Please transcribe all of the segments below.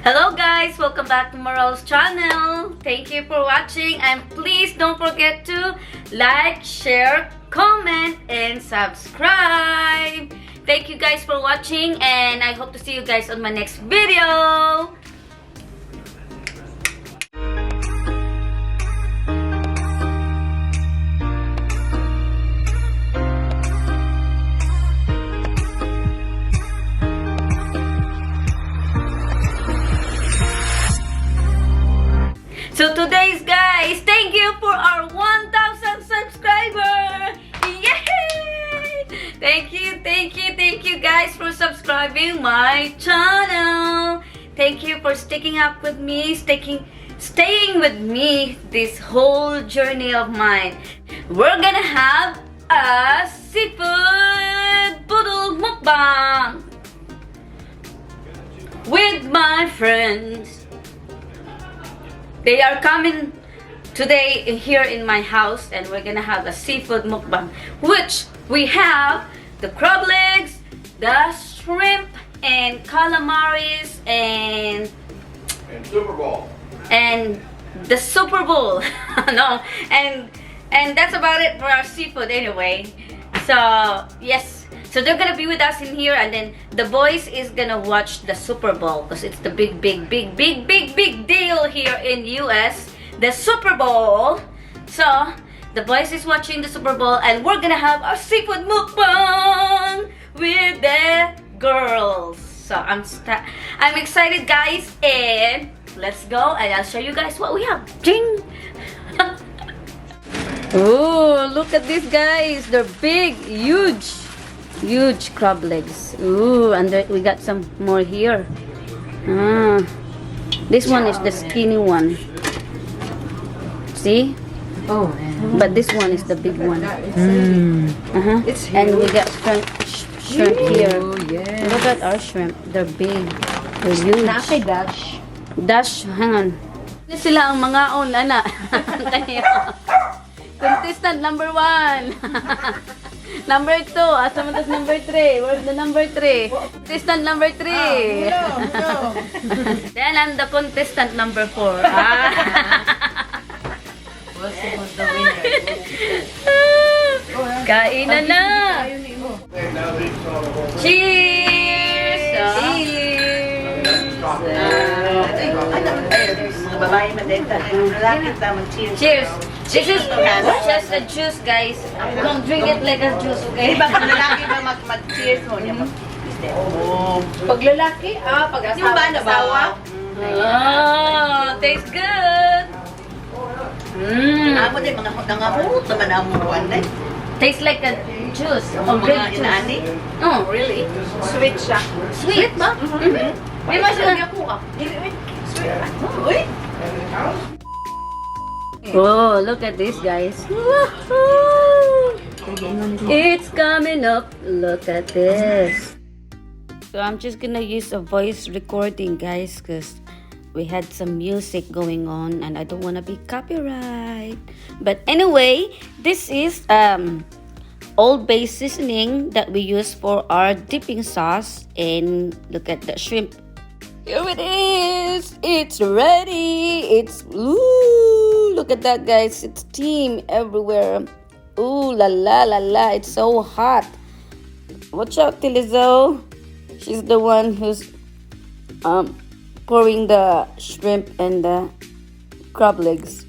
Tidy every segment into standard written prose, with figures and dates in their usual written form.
Hello guys, welcome back to Moral's channel. Thank you for watching and please don't forget to like, share, comment, and subscribe. Thank you guys for watching and I hope to see you guys on my next video. So today's guys, thank you for our 1,000 subscribers! Yay! Thank you guys for subscribing my channel. Thank you for sticking up with me, staying with me this whole journey of mine. We're gonna have a seafood budol mukbang with my friends. They are coming today here in my house and we're gonna have a seafood mukbang, which we have the crab legs, the shrimp, and calamaris, and Super Bowl. And the Super Bowl. No, and that's about it for our seafood anyway. So yes, so they're gonna be with us in here, and then the boys is gonna watch the Super Bowl because it's the big deal here in US, the Super Bowl. So the boys is watching the Super Bowl, and we're gonna have our seafood mukbang with the girls. So I'm excited, guys, and let's go, and I'll show you guys what we have. Ding! Oh, look at these guys. They're big, huge crab legs. Ooh, and we got some more here. This one is the skinny one. See? Oh, But this one is the big one. It's And we got shrimp here. Oh, yeah. Look at our shrimp. They're big. They're huge. Naki Dash. Dash, hang on. Ini sila ang mga on, ana. Kaya. Contestant number 1. Number 2. Asa man tas number 3? Where's the number 3? Contestant number 3. No. Then I'm the contestant number 4. What's the winner? Kainan na. Cheers! Mga babae madenta. Lalaki tamang cheers. Cheers! This is just a juice, guys. Don't drink it like a juice, okay? Pag lalaki ba mag-cheers mo niya? Pag lalaki, pag asawa. Yung ba asawa? Oh, tastes good. Amo din, mga nangamot naman ang muruan din. Tastes like a juice. Ang Of grape mga juice. inaani. Oh, Really? Sweet siya. sweet ba? Di ba siya? Uy! Oh, look at this, guys. It's coming up. Look at this. So I'm just gonna use a voice recording, guys, because we had some music going on and I don't want to be copyright. But anyway, this is Old Bay seasoning that we use for our dipping sauce. And look at the shrimp. Here it is. It's ready. Ooh, look at that, guys. It's steam everywhere. Ooh, la la la la. It's so hot. Watch out, Tilizo. She's the one who's pouring the shrimp and the crab legs.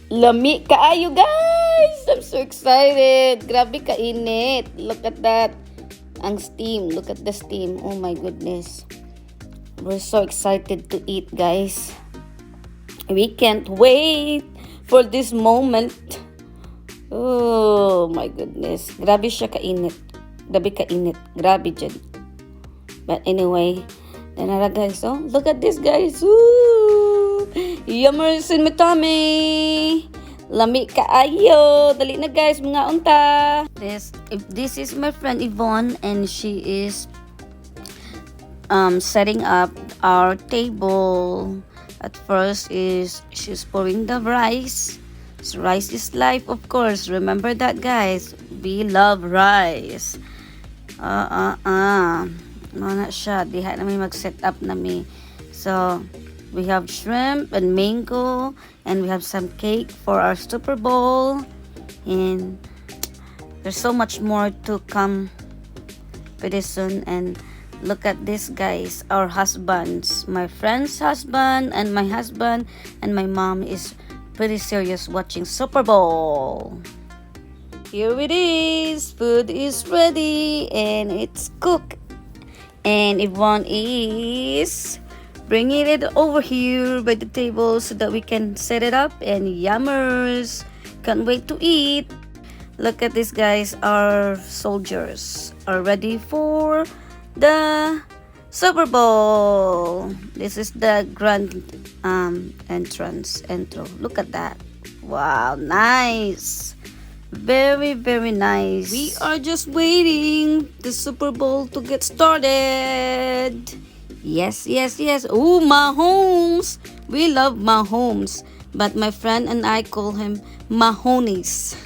Lami kaayo, guys! I'm so excited. Grabe kainit. Look at that. Ang steam. Look at the steam. Oh my goodness. We're so excited to eat, guys. We can't wait for this moment. Oh my goodness. Grabe siya kainit. Grabe kainit. Grabe dyan. But anyway, tanara, guys. Oh, look at this, guys. Ooh! Yummers in my tummy. Lami kaayo. Dali na, guys, mga unta. This is my friend Yvonne, and she is setting up our table. At first she's pouring the rice. So rice is life, of course. Remember that, guys. We love rice. Mga siya, diha na may mag-set up na mi. So, we have shrimp and mango, and we have some cake for our Super Bowl. And there's so much more to come pretty soon. And look at this, guys, our husbands, my friend's husband and my husband and my mom is pretty serious watching Super Bowl. Here it is, food is ready and it's cooked. And Yvonne is bringing it over here by the table so that we can set it up. And yummers, can't wait to eat. Look at this, guys, our soldiers are ready for the Super Bowl. This is the grand intro. Look at that. Wow, nice. Very, very nice. We are just waiting the Super Bowl to get started. Yes. Oh, Mahomes. We love Mahomes. But my friend and I call him Mahonies.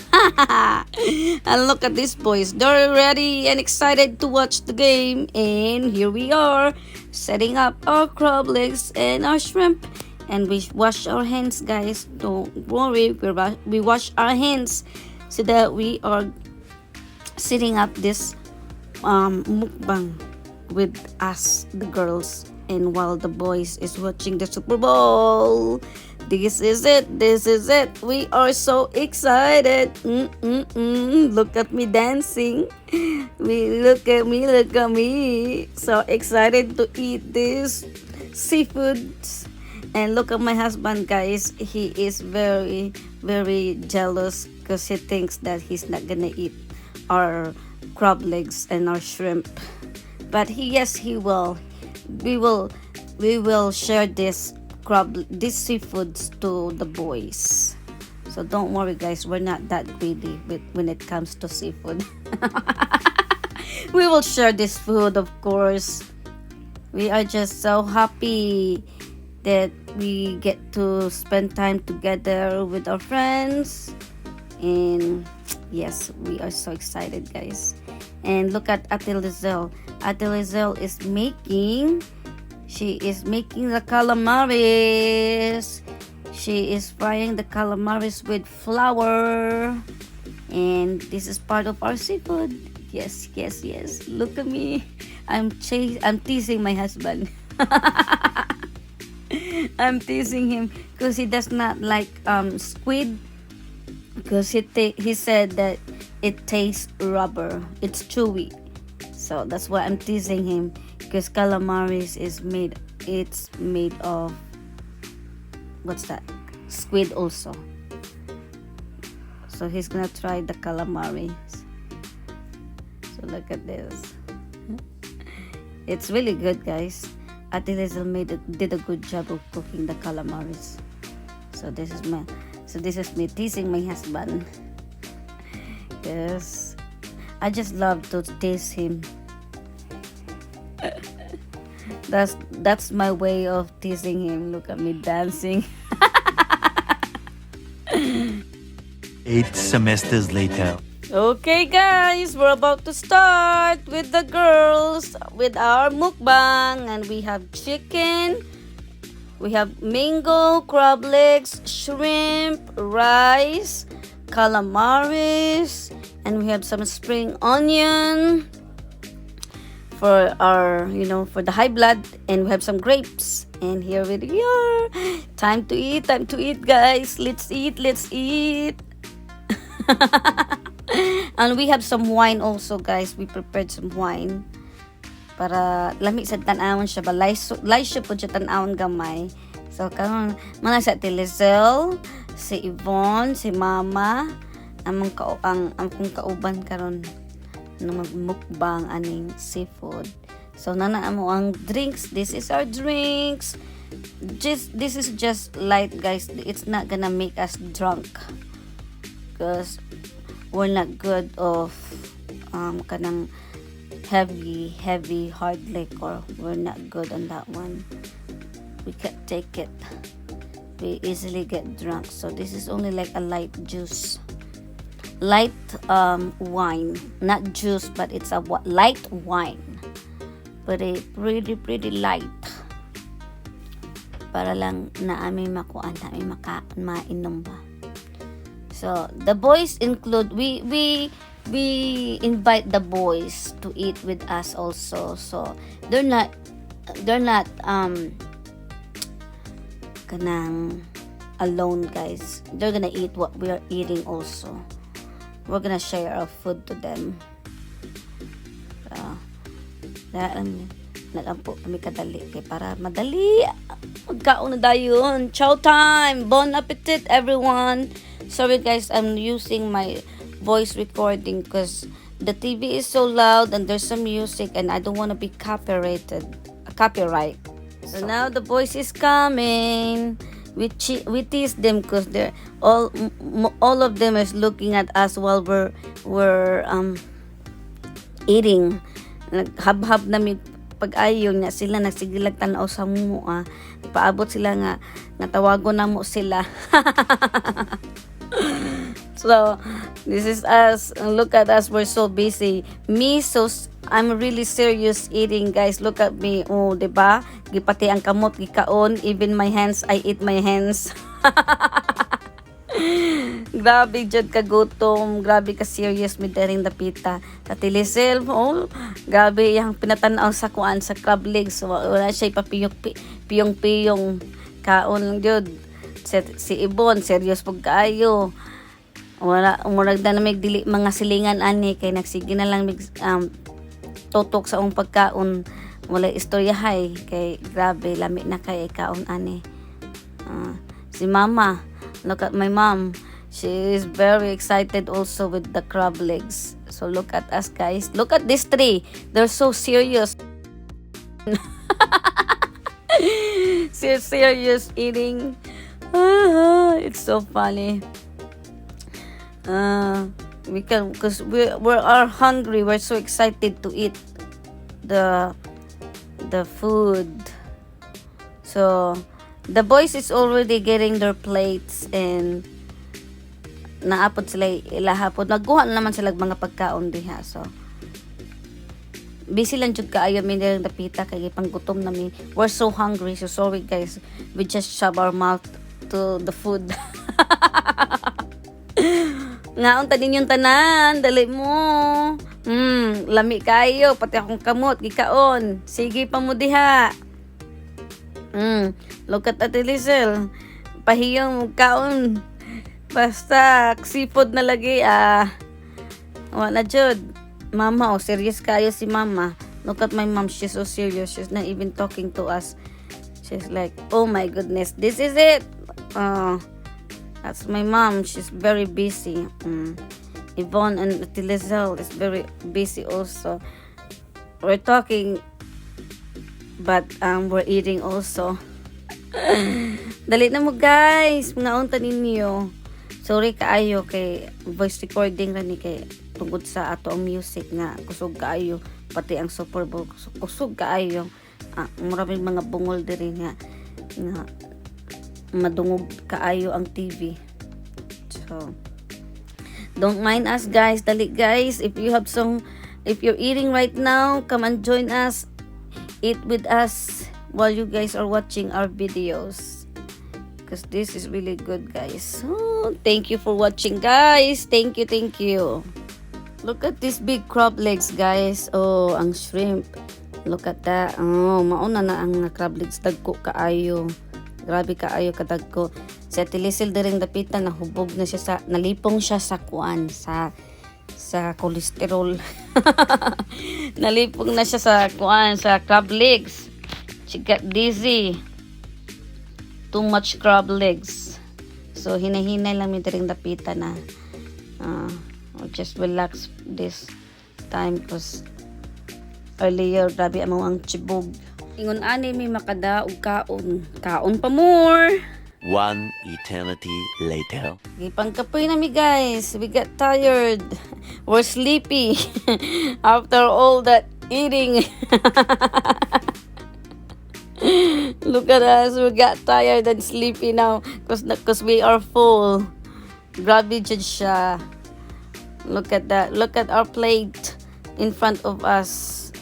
And look at these boys. They're ready and excited to watch the game. And here we are, setting up our crab legs and our shrimp. And we wash our hands, guys. Don't worry, we wash our hands so that we are setting up this mukbang with us, the girls, and while the boys is watching the Super Bowl. This is it. We are so excited. Look at me dancing. Look at me. So excited to eat this seafoods. And look at my husband, guys. He is very, very jealous because he thinks that he's not gonna eat our crab legs and our shrimp. But yes, he will. We will share these seafoods to the boys. So don't worry, guys. We're not that greedy when it comes to seafood. We will share this food, of course. We are just so happy that we get to spend time together with our friends. And yes, we are so excited, guys. And look at Ate Lizelle. Ate Lizelle is making the calamaris. She is frying the calamaris with flour. And this is part of our seafood. Yes. Look at me. I'm teasing my husband. I'm teasing him because he does not like squid, because he said that it tastes rubber. It's chewy. So that's why I'm teasing him, because calamaris is made of, what's that? Squid also. So he's gonna try the calamaris. So look at this. It's really good, guys. Ate Lizel did a good job of cooking the calamaris. So this is me teasing my husband. Yes, I just love to tease him. That's my way of teasing him. Look at me dancing. 8 semesters later. Okay, guys, we're about to start with the girls with our mukbang. And we have chicken, we have mango, crab legs, shrimp, rice, calamaris, and we have some spring onion for our, for the high blood. And we have some grapes. And here we are. Time to eat, guys. Let's eat. And we have some wine also, guys. We prepared some wine para lami sa tan-awon siya ba, laisyo po siya tan-awon gamay. So karon mga sa Ate Lizelle, si Yvonne, si Mama, ang kong kauban karon na magmukbang aning seafood. So nana mo ang drinks. This is our drinks. This is just light, guys. It's not gonna make us drunk, because we're not good of kanang heavy hard liquor. We're not good on that one. We can't take it. We easily get drunk. So this is only like a light juice, light wine, not juice, but it's a light wine. pretty light. Para lang na amin makuan, namin mainom ba. So, the boys include, we invite the boys to eat with us also. So, they're not kanang alone, guys. They're gonna eat what we are eating also. We're gonna share our food to them. So, na lang po kami kadali kay para madali magkaon na dayon. Chow time! Bon appetit, everyone! Sorry guys, I'm using my voice recording because the TV is so loud and there's some music and I don't want to be copyright. So now the boys is coming. We tease them because they're all of them is looking at us while we're eating. Naghab-hab namin pag-ayo nga sila nagsigilag tanaw sa mua. Paabot sila nga tawagon na mo sila. So this is us. Look at us, we're so busy. I'm really serious eating, guys. Look at me. Oh, 'di ba? Gipati ang kamot gikaon, even my hands, I eat my hands. Grabe jud ka gutom, grabe ka serious mi daring dapita. Tatilisel, oh, grabe yang pinatanaw sa kuan sa crab legs. So, wala siya piyong kaon lang jud. Si Ibon, serious pag kaayo. Wala umurag na mig dili mga silingan ani kay nagsige na lang mig tutok sa ong pagkaon. Wala istoryahay kay grabe lami na kay kaon ani. Si Mama, look at my mom. She is very excited also with the crab legs. So look at us, guys. Look at these three. They're so serious. Serious eating. It's so funny. We can, because we are hungry. We're so excited to eat the food. So the boys is already getting their plates and naapod sila ilahapod. Nagkuha na naman sila mga pagkaon diha. So busy lang jud kaayo mi nang dapita kay panggutom nami. We're so hungry. So sorry guys. We just shove our mouth to the food. Ngaon ta ninyong tanan, dali mo. Lami kayo, pati akong kamot gikaon. Sige pa mo diha. Look at Ate Lizel. Pahiyong kaon. Basta seafood na lagi wala jud. Mama, serious kayo si Mama. Look at my mom, she's so serious. She's not even talking to us. She's like, oh my goodness, this is it. That's my mom. She's very busy. Yvonne and Ate Lizel is very busy also. We're talking, but we're eating also. Dali na mo guys, mga unta ninyo. Sorry kaayo kay voice recording ra ni kay tungod sa ato ang music nga kusog kaayo pati ang Super Bowl kusog kaayo. Maraming mga bungol diri nga madungog kaayo ang TV. So don't mind us guys. Dali guys, if you're eating right now, come and join us. Eat with us while you guys are watching our videos. Because this is really good guys. Oh, thank you for watching guys. Thank you. Look at these big crab legs guys. Oh, ang shrimp. Look at that. Oh, mauna na ang crab legs. Dagko kaayo. Grabe kaayo kadagko. Si Ate Lizel diring dapita nahubog na siya nalipong siya sa kuan sa cholesterol. Nalipong na siya sa kuan sa crab legs. She got dizzy. Too much crab legs. So hinahinay lang mi diring dapita na I'll just relax this time because earlier grabe ang chibog. Ingon ani mi makadaog kaon pa more. One eternity later. Gipangkapoy na mi guys. We got tired. We're sleepy. After all that eating. Look at us. We got tired and sleepy now. Cause we are full. Grabe jud siya. Look at that. Look at our plate in front of us.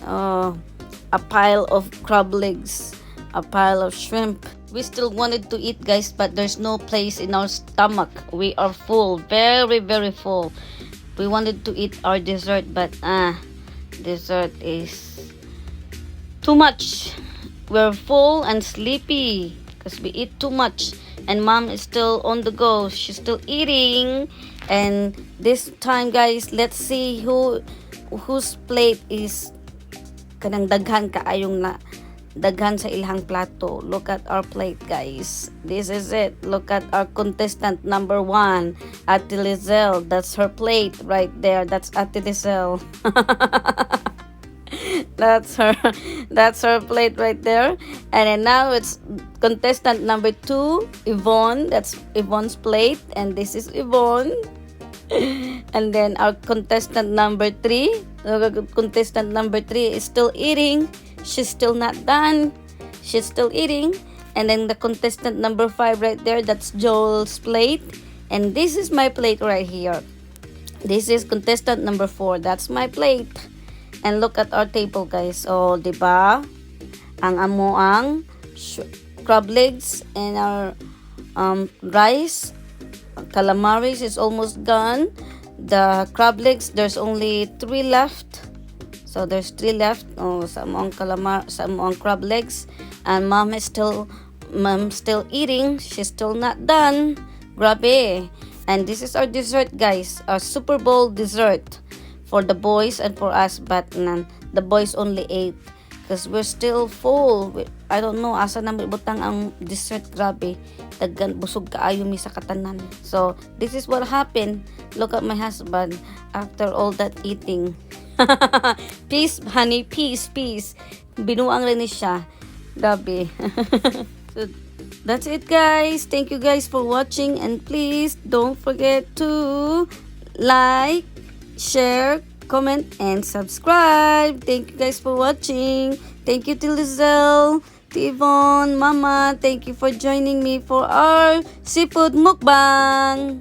a pile of crab legs, a pile of shrimp. We still wanted to eat, guys, but there's no place in our stomach. We are full, very, very full. We wanted to eat our dessert, but dessert is too much. We're full and sleepy because we eat too much. And mom is still on the go. She's still eating. And this time, guys, let's see whose plate is kanang daghan kaayong na daghan sa ilang plato. Look at our plate, guys. This is it. Look at our contestant number 1, Ate Lizelle. That's her plate right there. That's Ate Lizelle. That's her plate right there. And then now it's contestant number 2, Yvonne. That's Yvonne's plate, and this is Yvonne. And then our contestant number 3, is still eating. She's still not done. She's still eating. And then the contestant number 5 right there, that's Joel's plate. And this is my plate right here. This is contestant number 4. That's my plate. And look at our table, guys. Oh, diba? Ang amoang crab legs and our rice, calamaris is almost gone. The crab legs, there's only 3 left. So there's 3 left. Oh, sa amoang crab legs. And mom still eating. She's still not done. Grabe. And this is our dessert, guys. Our Super Bowl dessert for the boys and for us, but the boys only ate because we're still full. I don't know asa na butang ang dessert. Grabe, daggan busog kaayo mi sa katanan. So this is what happened. Look at my husband after all that eating. Peace, honey, peace. Binuang rin ni siya. Grabe. So that's it, guys. Thank you guys for watching, and please don't forget to like, share, comment, and subscribe. Thank you guys for watching. Thank you to Lizelle, to Yvonne, Mama. Thank you for joining me for our seafood mukbang.